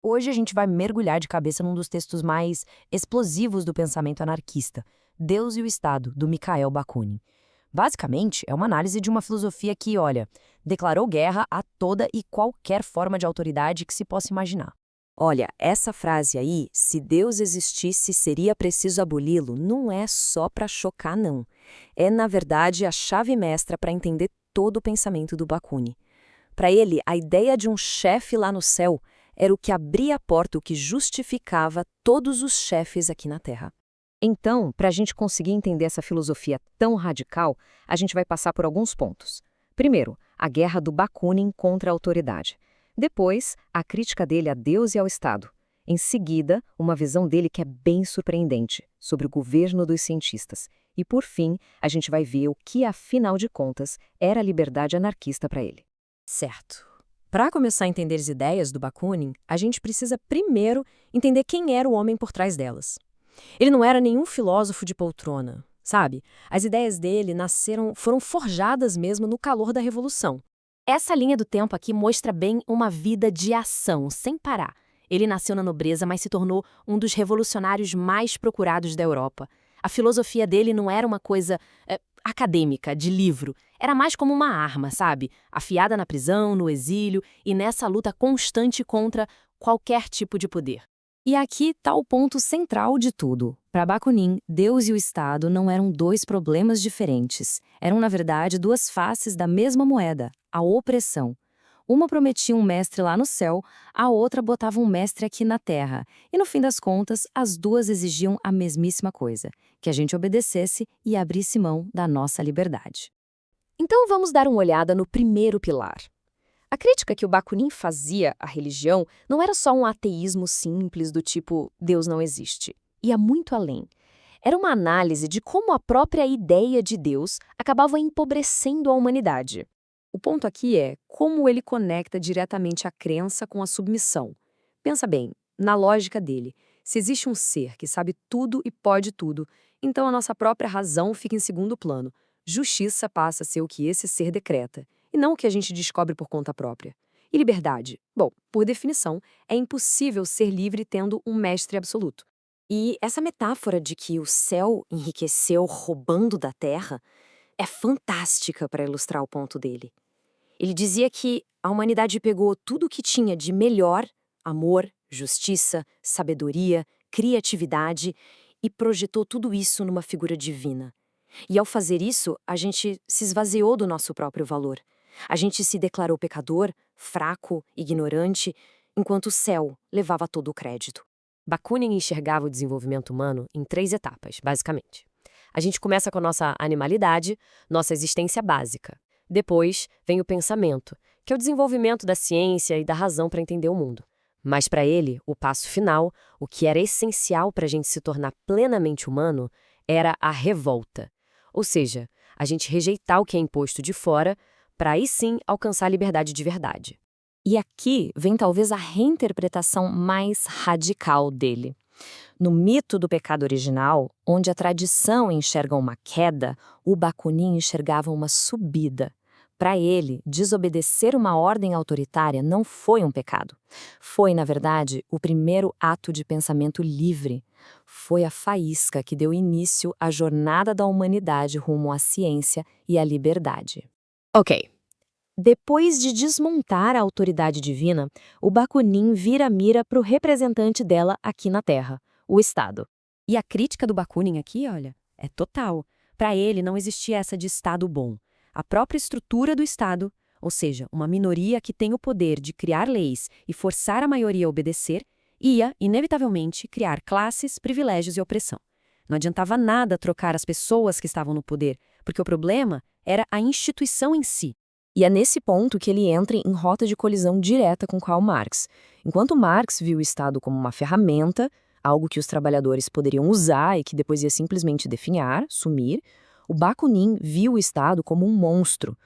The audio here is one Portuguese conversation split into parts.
Hoje a gente vai mergulhar de cabeça num dos textos mais explosivos do pensamento anarquista, Deus e o Estado, do Mikhail Bakunin. Basicamente, é uma análise de uma filosofia que, olha, declarou guerra a toda e qualquer forma de autoridade que se possa imaginar. Olha, essa frase aí, se Deus existisse, seria preciso aboli-lo, não é só para chocar, não. É, na verdade, a chave mestra para entender todo o pensamento do Bakunin. Para ele, a ideia de um chefe lá no céu era o que abria a porta, o que justificava todos os chefes aqui na Terra. Então, para a gente conseguir entender essa filosofia tão radical, a gente vai passar por alguns pontos. Primeiro, a guerra do Bakunin contra a autoridade. Depois, a crítica dele a Deus e ao Estado. Em seguida, uma visão dele que é bem surpreendente, sobre o governo dos cientistas. E, por fim, a gente vai ver o que, afinal de contas, era a liberdade anarquista para ele. Certo. Para começar a entender as ideias do Bakunin, a gente precisa primeiro entender quem era o homem por trás delas. Ele não era nenhum filósofo de poltrona, sabe? As ideias dele foram forjadas mesmo no calor da Revolução. Essa linha do tempo aqui mostra bem uma vida de ação, sem parar. Ele nasceu na nobreza, mas se tornou um dos revolucionários mais procurados da Europa. A filosofia dele não era uma coisa acadêmica, de livro. Era mais como uma arma, sabe? Afiada na prisão, no exílio e nessa luta constante contra qualquer tipo de poder. E aqui está o ponto central de tudo. Para Bakunin, Deus e o Estado não eram dois problemas diferentes. Eram, na verdade, duas faces da mesma moeda, a opressão. Uma prometia um mestre lá no céu, a outra botava um mestre aqui na terra. E, no fim das contas, as duas exigiam a mesmíssima coisa, que a gente obedecesse e abrisse mão da nossa liberdade. Então vamos dar uma olhada no primeiro pilar. A crítica que o Bakunin fazia à religião não era só um ateísmo simples do tipo Deus não existe. Ia muito além. Era uma análise de como a própria ideia de Deus acabava empobrecendo a humanidade. O ponto aqui é como ele conecta diretamente a crença com a submissão. Pensa bem, na lógica dele, se existe um ser que sabe tudo e pode tudo, então a nossa própria razão fica em segundo plano. Justiça passa a ser o que esse ser decreta, e não o que a gente descobre por conta própria. E liberdade? Bom, por definição, é impossível ser livre tendo um mestre absoluto. E essa metáfora de que o céu enriqueceu roubando da terra é fantástica para ilustrar o ponto dele. Ele dizia que a humanidade pegou tudo o que tinha de melhor, amor, justiça, sabedoria, criatividade, e projetou tudo isso numa figura divina. E ao fazer isso, a gente se esvaziou do nosso próprio valor. A gente se declarou pecador, fraco, ignorante, enquanto o céu levava todo o crédito. Bakunin enxergava o desenvolvimento humano em 3 etapas, basicamente. A gente começa com a nossa animalidade, nossa existência básica. Depois vem o pensamento, que é o desenvolvimento da ciência e da razão para entender o mundo. Mas para ele, o passo final, o que era essencial para a gente se tornar plenamente humano, era a revolta. Ou seja, a gente rejeitar o que é imposto de fora para aí sim alcançar a liberdade de verdade. E aqui vem talvez a reinterpretação mais radical dele. No mito do pecado original, onde a tradição enxerga uma queda, o Bakunin enxergava uma subida. Para ele, desobedecer uma ordem autoritária não foi um pecado. Foi, na verdade, o primeiro ato de pensamento livre. Foi a faísca que deu início à jornada da humanidade rumo à ciência e à liberdade. Ok. Depois de desmontar a autoridade divina, o Bakunin vira a mira para o representante dela aqui na Terra, o Estado. E a crítica do Bakunin aqui, olha, é total. Para ele não existia essa de Estado bom. A própria estrutura do Estado, ou seja, uma minoria que tem o poder de criar leis e forçar a maioria a obedecer, ia, inevitavelmente, criar classes, privilégios e opressão. Não adiantava nada trocar as pessoas que estavam no poder, porque o problema era a instituição em si. E é nesse ponto que ele entra em rota de colisão direta com Karl Marx. Enquanto Marx viu o Estado como uma ferramenta, algo que os trabalhadores poderiam usar e que depois ia simplesmente definhar, sumir, o Bakunin viu o Estado como um monstro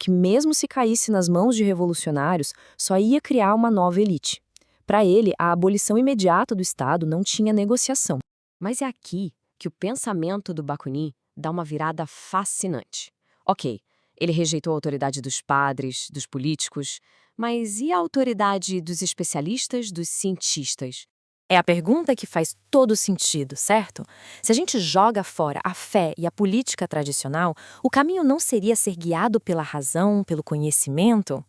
que mesmo se caísse nas mãos de revolucionários, só ia criar uma nova elite. Para ele, a abolição imediata do Estado não tinha negociação. Mas é aqui que o pensamento do Bakunin dá uma virada fascinante. Ok, ele rejeitou a autoridade dos padres, dos políticos, Mas e a autoridade dos especialistas, dos cientistas? É a pergunta que faz todo sentido, certo? Se a gente joga fora a fé e a política tradicional, o caminho não seria ser guiado pela razão, pelo conhecimento?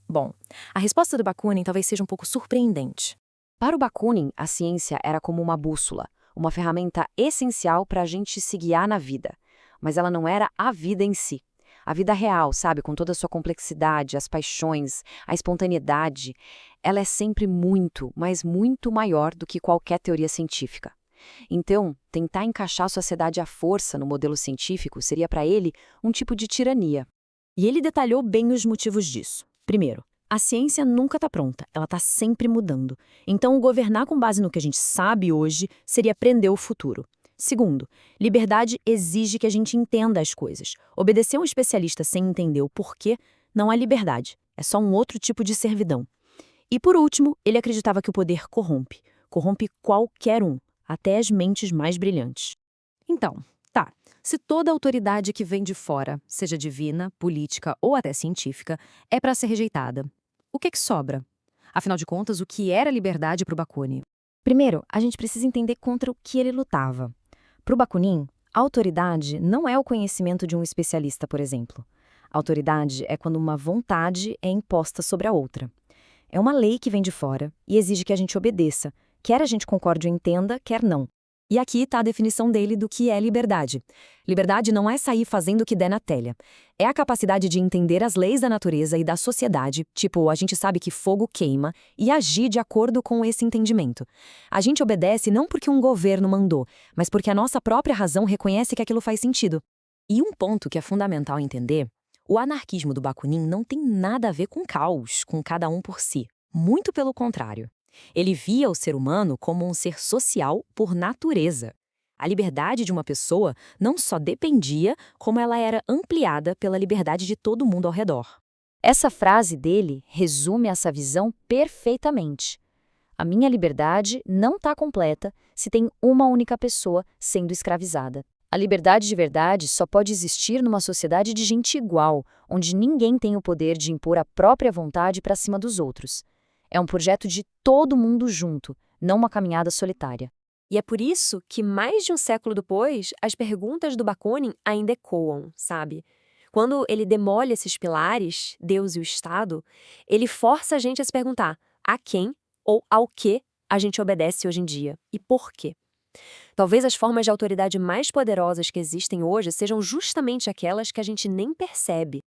Bom, a resposta do Bakunin talvez seja um pouco surpreendente. Para o Bakunin, a ciência era como uma bússola, uma ferramenta essencial para a gente se guiar na vida. Mas ela não era a vida em si. A vida real, sabe, com toda a sua complexidade, as paixões, a espontaneidade, ela é sempre muito, mas muito maior do que qualquer teoria científica. Então, tentar encaixar a sociedade à força no modelo científico seria para ele um tipo de tirania. E ele detalhou bem os motivos disso. Primeiro, a ciência nunca está pronta, ela está sempre mudando. Então, governar com base no que a gente sabe hoje seria prender o futuro. Segundo, liberdade exige que a gente entenda as coisas. Obedecer um especialista sem entender o porquê não é liberdade, é só um outro tipo de servidão. E por último, ele acreditava que o poder corrompe. Corrompe qualquer um, até as mentes mais brilhantes. Então, tá, se toda autoridade que vem de fora, seja divina, política ou até científica, é para ser rejeitada, o que sobra? Afinal de contas, o que era liberdade para o Bakunin? Primeiro, a gente precisa entender contra o que ele lutava. Para o Bakunin, a autoridade não é o conhecimento de um especialista, por exemplo. A autoridade é quando uma vontade é imposta sobre a outra. É uma lei que vem de fora e exige que a gente obedeça, quer a gente concorde ou entenda, quer não. E aqui está a definição dele do que é liberdade. Liberdade não é sair fazendo o que der na telha. É a capacidade de entender as leis da natureza e da sociedade, tipo, a gente sabe que fogo queima, e agir de acordo com esse entendimento. A gente obedece não porque um governo mandou, mas porque a nossa própria razão reconhece que aquilo faz sentido. E um ponto que é fundamental entender, o anarquismo do Bakunin não tem nada a ver com caos, com cada um por si. Muito pelo contrário. Ele via o ser humano como um ser social por natureza. A liberdade de uma pessoa não só dependia, como ela era ampliada pela liberdade de todo mundo ao redor. Essa frase dele resume essa visão perfeitamente. A minha liberdade não está completa se tem uma única pessoa sendo escravizada. A liberdade de verdade só pode existir numa sociedade de gente igual, onde ninguém tem o poder de impor a própria vontade para cima dos outros. É um projeto de todo mundo junto, não uma caminhada solitária. E é por isso que, mais de um século depois, as perguntas do Bakunin ainda ecoam, sabe? Quando ele demole esses pilares, Deus e o Estado, ele força a gente a se perguntar a quem ou ao que a gente obedece hoje em dia e por quê. Talvez as formas de autoridade mais poderosas que existem hoje sejam justamente aquelas que a gente nem percebe,